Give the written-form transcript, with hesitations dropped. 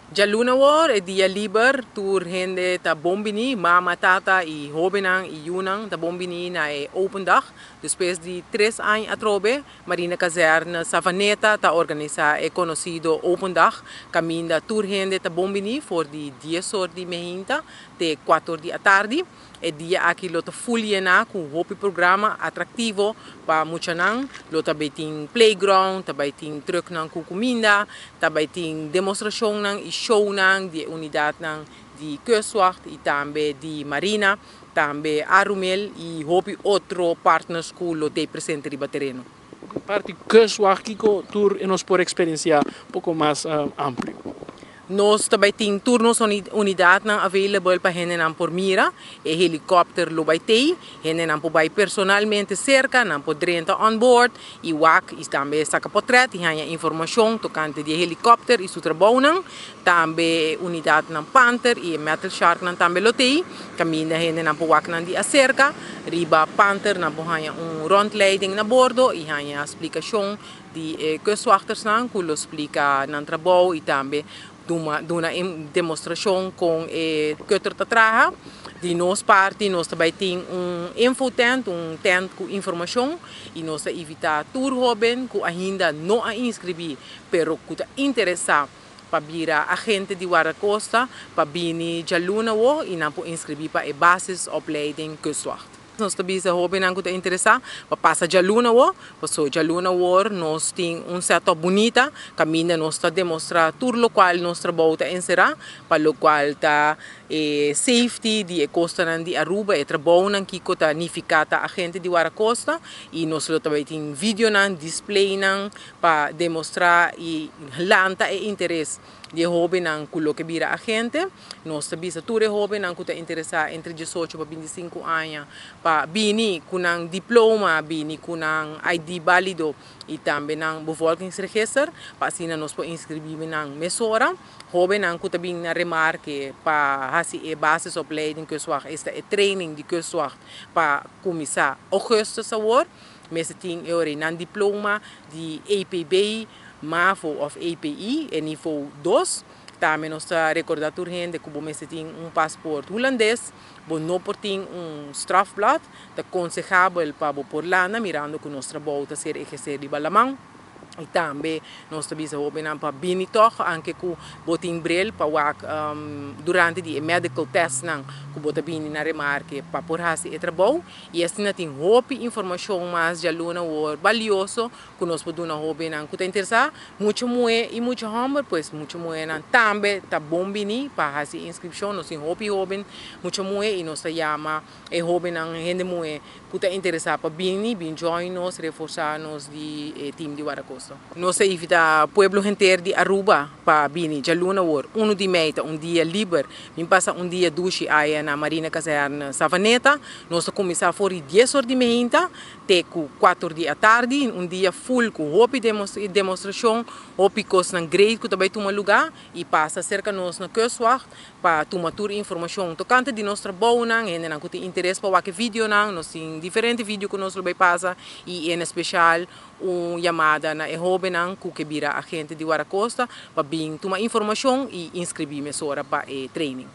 Dia luna war e dia liber tur hende ta bombini, mama, tata e hobenang e junang ta bombini na e open dag. Depois de 3 anos atrobe, Marina Caserna Savaneta ta organiza e conocido open dag. Caminda tur hende ta bombini for di 10 horas de mehinta te 4 da tarde. E dia aqui lota fuliena com hopi programa atrativo para muchanang lota baiting playground, ta baiting truck nang kukuminda, ta baiting demonstração nang e show nang de unidade nang de kustwacht e também de marina, também Arumel e hopi outro partners que lote presente riba terreno. Parte kustwacht Kiko tour e nos por experiência um pouco mais amplo. Nós também temos turnos unidade available para gente não por mira e helicóptero lo vai ter gente não vai personalmente cerca não pode entrar on board e wak e também saca portrait e hanya informação tocante de helicóptero e seu trabalho não também unidade não Panther e Metal Shark não também lo tem caminha gente não wak não de acerca riba Panther não hanya rondleiding na bordo e hanya explicação de kustwachters não que lo explica no trabalho e também uma demonstração com o que trabalha de nossa parte nós também tem infotent tent com informação e nós evitar tour jovem que ainda não a inscrever pero que está interessado para vir a gente de Guaracosta para vir já luna e não pode inscrever para a basis opleiding kustwacht. Nós também se hobby não está interessado para passar já luna passou já luna nós temos setup bonita caminha nós está demonstrar tudo o qual nós trabalho está encerrar para o qual está safety de costa de Aruba e trabalho não que está nificada a gente de Guaracosta e nós também tem vídeo não display não para demonstrar e lanta e interesse de hobby não que que vira a gente nós também se tudo hobby não que está interessado entre 18 para 25 anos para bini com um diploma bini com um ID válido e também um bevolkingsregister para assim nós podemos inscrever na mesora hobby não que também na remarque para fazer a basis opleiding kustwacht esta é training de kustwacht para começar agosto sabor mas tem eu um diploma de APB MAFO of API e nível 2. Também nós recordamos a gente que você tem passaporte holandês, você não tem strafblad, é aconselhável para por lá, mirando que nosso trabalho está ser exercido de balamão. E também nós também sabemos para bem toch, anche que botin bril para durante o medical test não, que bota bem na remarque para por fazer o trabalho e assim tem hope informação mais de aluno ou valioso que nós podemos hope não que está interessado muito moe e muito hammer pois muito moe não também tá bom bem para fazer inscrição nós tem hope muito moe e nós chama e hope não gente moe que está interessado para bem join nós reforçar nós de time de Guaracosta. Nós evita pueblo inteiro de Aruba para vir já luna war 1 de maio dia liber me passa dia duche aí na Marina Caserna Savaneta nós começar for 10 horas de meia até 4 da tarde dia full com hopi demonstração hopi cos na grade que também toma lugar e passa cerca nós na kustwacht para tomar tour informação tocante de nosso trabalho ainda não tem interesse para ver vídeo nós tem diferentes vídeos que nós vai passar e em especial chamada na hobby que vira a gente de Guaracosta para vir tomar informação e inscrever-me para training.